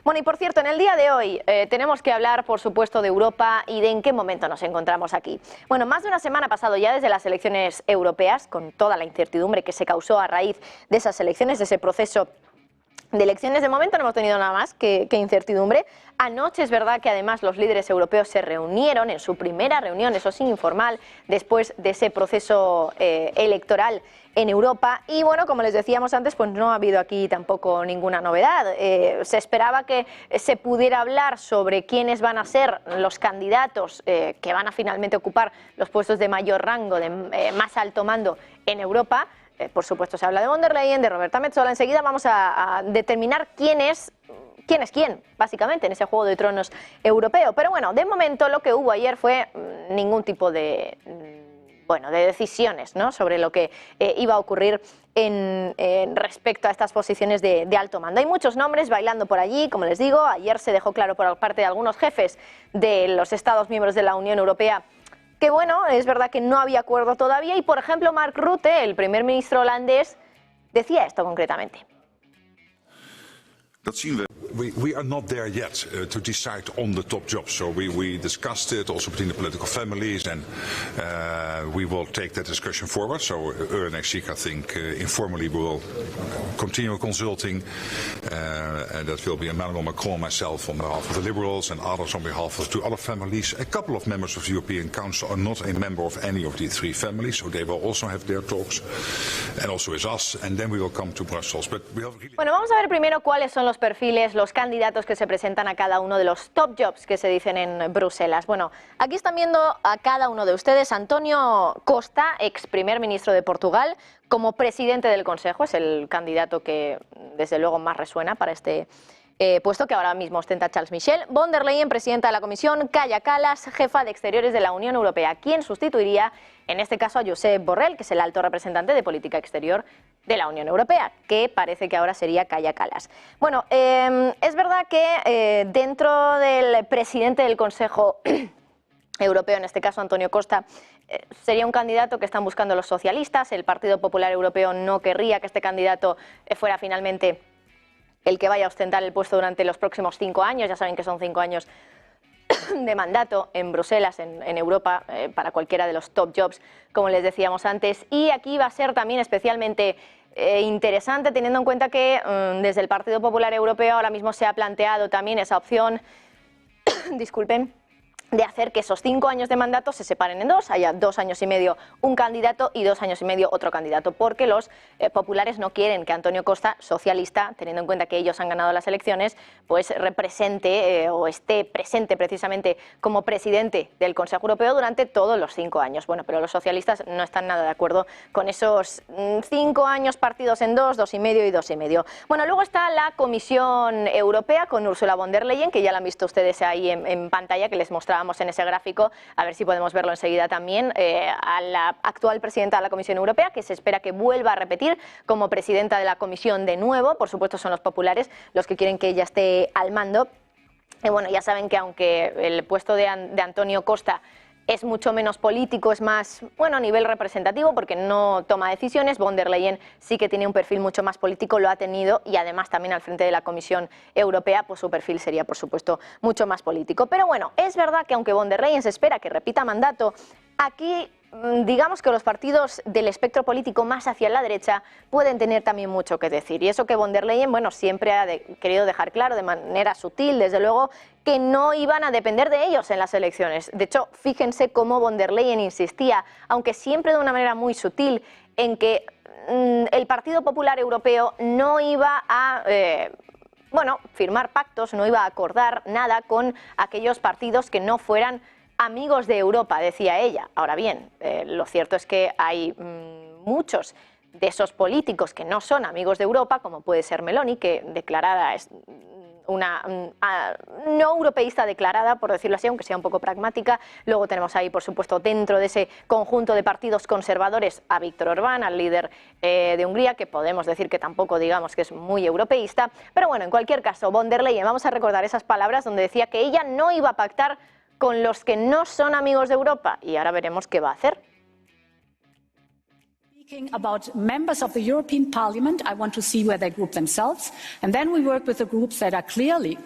Bueno, y por cierto, en el día de hoy tenemos que hablar, por supuesto, de Europa y de en qué momento nos encontramos aquí. Bueno, más de una semana ha pasado ya desde las elecciones europeas, con toda la incertidumbre que se causó a raíz de esas elecciones, de ese proceso de elecciones. De momento no hemos tenido nada más que incertidumbre. Anoche es verdad que además los líderes europeos se reunieron en su primera reunión, eso sí, informal, después de ese proceso electoral en Europa. Y bueno, como les decíamos antes, pues no ha habido aquí tampoco ninguna novedad. Se esperaba que se pudiera hablar sobre quiénes van a ser los candidatos que van a finalmente ocupar los puestos de mayor rango, de más alto mando en Europa. Por supuesto se habla de von der Leyen, de Roberta Metsola. Enseguida vamos a determinar quién es quién, básicamente, en ese juego de tronos europeo. Pero bueno, de momento lo que hubo ayer fue ningún tipo de decisiones, ¿no?, sobre lo que iba a ocurrir respecto a estas posiciones de alto mando. Hay muchos nombres bailando por allí, como les digo. Ayer se dejó claro por parte de algunos jefes de los Estados miembros de la Unión Europea que bueno, es verdad que no había acuerdo todavía y, por ejemplo, Mark Rutte, el primer ministro holandés, decía esto concretamente. Dat zien we. We are not there yet to decide on the top jobs. So we discussed it also between the political families, and we will take that discussion forward. So early next week, I think, informally we will continue consulting. And that will be Emmanuel Macron, myself on behalf of the Liberals, and others on behalf of two other families. A couple of members of the European Council are not a member of any of the three families, so they will also have their talks, and also with us. And then we will come to Brussels. But we have really... Bueno, vamos a ver primero cuáles son los perfiles, los candidatos que se presentan a cada uno de los top jobs que se dicen en Bruselas. Bueno, aquí están viendo a cada uno de ustedes. Antonio Costa, ex primer ministro de Portugal, como presidente del Consejo, es el candidato que desde luego más resuena para este puesto que ahora mismo ostenta Charles Michel. Von der Leyen, presidenta de la Comisión. Kaja Kallas, jefa de Exteriores de la Unión Europea, quien sustituiría en este caso a Josep Borrell, que es el alto representante de Política Exterior de la Unión Europea, que parece que ahora sería Kaja Kallas. Bueno, es verdad que dentro del presidente del Consejo Europeo, en este caso Antonio Costa, sería un candidato que están buscando los socialistas. El Partido Popular Europeo no querría que este candidato fuera finalmente el que vaya a ostentar el puesto durante los próximos 5 años. Ya saben que son 5 años de mandato en Bruselas, en Europa, para cualquiera de los top jobs, como les decíamos antes. Y aquí va a ser también especialmente interesante, teniendo en cuenta que desde el Partido Popular Europeo ahora mismo se ha planteado también esa opción, disculpen, de hacer que esos 5 años de mandato se separen en dos, haya 2 años y medio un candidato y 2 años y medio otro candidato, porque los populares no quieren que Antonio Costa, socialista, teniendo en cuenta que ellos han ganado las elecciones, pues represente o esté presente precisamente como presidente del Consejo Europeo durante todos los 5 años. Bueno, pero los socialistas no están nada de acuerdo con esos 5 años partidos en 2, 2 y medio y 2 y medio. Bueno, luego está la Comisión Europea con Ursula von der Leyen, que ya la han visto ustedes ahí en pantalla, que les mostraba en ese gráfico, a ver si podemos verlo enseguida también, a la actual presidenta de la Comisión Europea, que se espera que vuelva a repetir como presidenta de la Comisión de nuevo. Por supuesto son los populares los que quieren que ella esté al mando. Y bueno, ya saben que aunque el puesto de Antonio Costa es mucho menos político, es más, bueno, a nivel representativo, porque no toma decisiones, von der Leyen sí que tiene un perfil mucho más político, lo ha tenido, y además también al frente de la Comisión Europea, pues su perfil sería, por supuesto, mucho más político. Pero bueno, es verdad que aunque von der Leyen se espera que repita mandato, aquí digamos que los partidos del espectro político más hacia la derecha pueden tener también mucho que decir. Y eso que von der Leyen, bueno, siempre ha querido dejar claro de manera sutil, desde luego, que no iban a depender de ellos en las elecciones. De hecho, fíjense cómo von der Leyen insistía, aunque siempre de una manera muy sutil, en que el Partido Popular Europeo no iba a firmar pactos, no iba a acordar nada con aquellos partidos que no fueran amigos de Europa, decía ella. Ahora bien, lo cierto es que hay muchos de esos políticos que no son amigos de Europa, como puede ser Meloni, que declarada es una no europeísta declarada, por decirlo así, aunque sea un poco pragmática. Luego tenemos ahí, por supuesto, dentro de ese conjunto de partidos conservadores, a Viktor Orbán, al líder de Hungría, que podemos decir que tampoco digamos que es muy europeísta. Pero bueno, en cualquier caso, von der Leyen, vamos a recordar esas palabras donde decía que ella no iba a pactar con los que no son amigos de Europa, y ahora veremos qué va a hacer. About members of the European Parliament, I want to see where they group themselves, and then we work with the groups that are clearly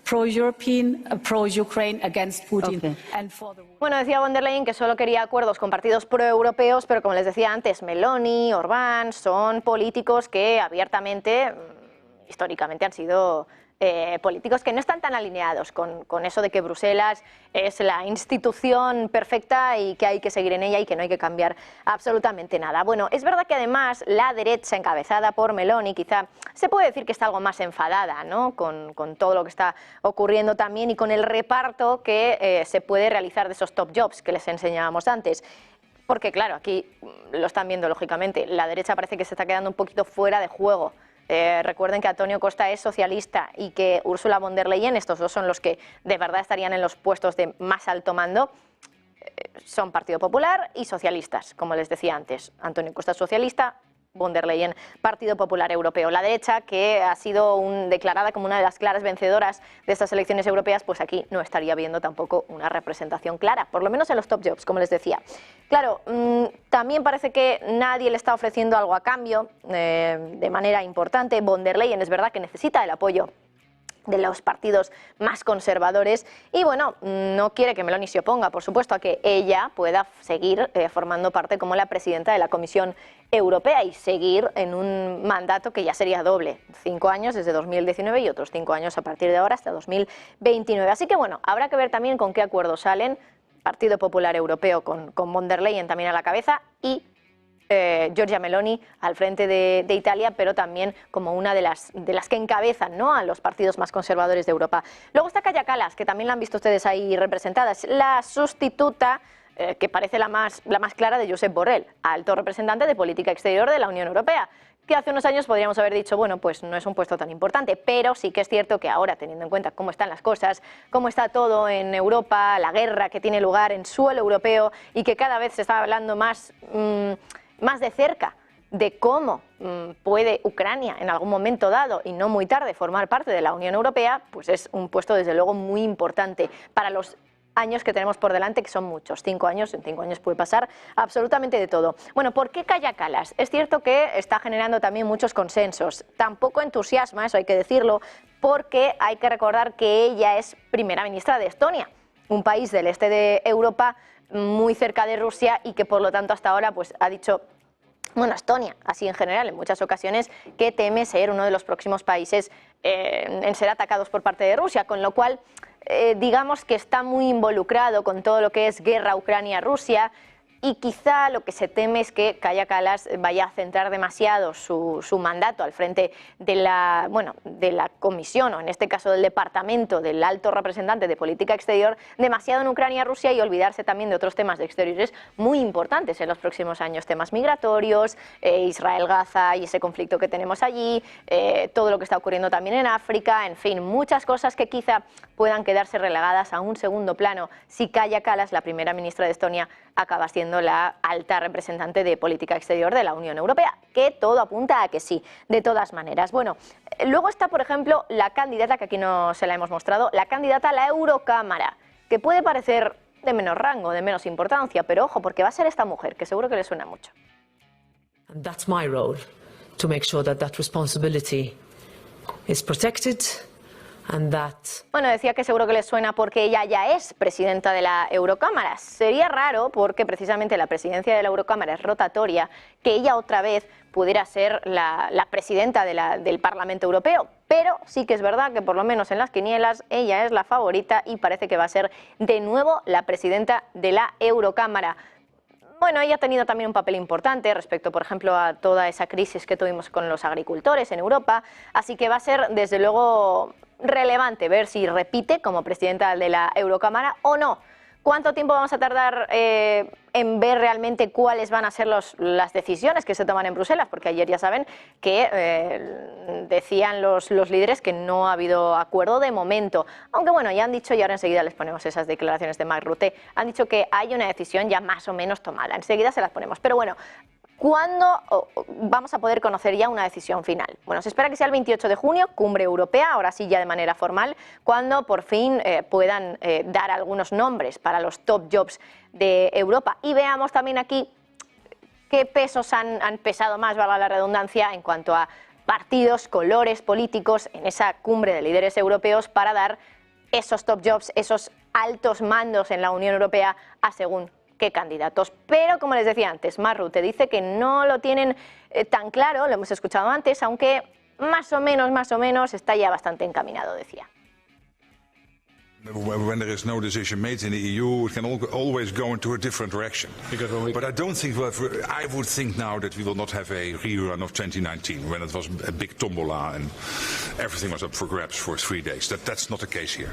pro-European, pro-Ukraine, against Putin. Okay. And for the... Bueno, decía von der Leyen que solo quería acuerdos con partidos proeuropeos, pero como les decía antes, Meloni, Orbán, son políticos que abiertamente, históricamente, han sido políticos que no están tan alineados con eso de que Bruselas es la institución perfecta y que hay que seguir en ella y que no hay que cambiar absolutamente nada. Bueno, es verdad que además la derecha encabezada por Meloni quizá se puede decir que está algo más enfadada, ¿no? con todo lo que está ocurriendo también y con el reparto que se puede realizar de esos top jobs que les enseñábamos antes. Porque claro, aquí lo están viendo lógicamente, la derecha parece que se está quedando un poquito fuera de juego. Recuerden que Antonio Costa es socialista y que Ursula von der Leyen, estos dos son los que de verdad estarían en los puestos de más alto mando, son Partido Popular y socialistas, como les decía antes. Antonio Costa es socialista, von der Leyen, Partido Popular Europeo. La derecha, que ha sido declarada como una de las claras vencedoras de estas elecciones europeas, pues aquí no estaría viendo tampoco una representación clara, por lo menos en los top jobs, como les decía. Claro, también parece que nadie le está ofreciendo algo a cambio de manera importante. Von der Leyen es verdad que necesita el apoyo de los partidos más conservadores y bueno, no quiere que Meloni se oponga, por supuesto, a que ella pueda seguir formando parte como la presidenta de la Comisión Europea y seguir en un mandato que ya sería doble, 5 años desde 2019 y otros 5 años a partir de ahora hasta 2029. Así que bueno, habrá que ver también con qué acuerdos salen, Partido Popular Europeo con von der Leyen también a la cabeza y Giorgia Meloni al frente de Italia, pero también como una de las que encabezan, ¿no?, a los partidos más conservadores de Europa. Luego está Kaja Kallas, que también la han visto ustedes ahí representada, es la sustituta que parece la más clara de Josep Borrell, alto representante de política exterior de la Unión Europea, que hace unos años podríamos haber dicho, bueno, pues no es un puesto tan importante, pero sí que es cierto que ahora, teniendo en cuenta cómo están las cosas, cómo está todo en Europa, la guerra que tiene lugar en suelo europeo y que cada vez se está hablando más de cerca de cómo puede Ucrania en algún momento dado y no muy tarde formar parte de la Unión Europea, pues es un puesto desde luego muy importante para los años que tenemos por delante, que son muchos, 5 años, en 5 años puede pasar absolutamente de todo. Bueno, ¿por qué Kaja Kallas? Es cierto que está generando también muchos consensos, tampoco entusiasma, eso hay que decirlo, porque hay que recordar que ella es primera ministra de Estonia, un país del este de Europa muy cerca de Rusia y que por lo tanto hasta ahora pues ha dicho, bueno, Estonia, así en general, en muchas ocasiones, que teme ser uno de los próximos países en ser atacados por parte de Rusia, con lo cual digamos que está muy involucrado con todo lo que es guerra Ucrania-Rusia y quizá lo que se teme es que Kaja Kallas vaya a centrar demasiado su mandato al frente de la comisión, o en este caso del departamento del alto representante de política exterior, demasiado en Ucrania-Rusia y olvidarse también de otros temas de exteriores muy importantes en los próximos años, temas migratorios, Israel-Gaza y ese conflicto que tenemos allí, todo lo que está ocurriendo también en África, en fin, muchas cosas que quizá puedan quedarse relegadas a un segundo plano si Kaja Kallas, la primera ministra de Estonia, acaba siendo la alta representante de política exterior de la Unión Europea, que todo apunta a que sí, de todas maneras. Bueno, luego está, por ejemplo, la candidata, que aquí no se la hemos mostrado, la candidata a la Eurocámara, que puede parecer de menos rango, de menos importancia, pero ojo, porque va a ser esta mujer, que seguro que le suena mucho. And that's my role, to make sure that that responsibility is protected. Bueno, decía que seguro que les suena porque ella ya es presidenta de la Eurocámara. Sería raro porque precisamente la presidencia de la Eurocámara es rotatoria, que ella otra vez pudiera ser la presidenta del Parlamento Europeo. Pero sí que es verdad que por lo menos en las quinielas ella es la favorita y parece que va a ser de nuevo la presidenta de la Eurocámara. Bueno, ella ha tenido también un papel importante respecto, por ejemplo, a toda esa crisis que tuvimos con los agricultores en Europa, así que va a ser, desde luego, relevante ver si repite como presidenta de la Eurocámara o no. ¿Cuánto tiempo vamos a tardar en ver realmente cuáles van a ser las decisiones que se toman en Bruselas? Porque ayer ya saben que decían los líderes que no ha habido acuerdo de momento. Aunque bueno, ya han dicho, y ahora enseguida les ponemos esas declaraciones de Mark Rutte, han dicho que hay una decisión ya más o menos tomada. Enseguida se las ponemos. Pero bueno, ¿cuándo vamos a poder conocer ya una decisión final? Bueno, se espera que sea el 28 de junio, cumbre europea, ahora sí ya de manera formal, cuando por fin puedan dar algunos nombres para los top jobs de Europa. Y veamos también aquí qué pesos han pesado más, valga la redundancia, en cuanto a partidos, colores políticos en esa cumbre de líderes europeos para dar esos top jobs, esos altos mandos en la Unión Europea a según qué candidatos. Pero, como les decía antes, Mark Rutte dice que no lo tienen tan claro, lo hemos escuchado antes, aunque más o menos está ya bastante encaminado, decía. When there is no decision made in the EU, it can always go into a different direction. But I don't think I would think now that we will not have a rerun of 2019 when it was a big tombola and everything was up for grabs for 3 days. That's not the case here.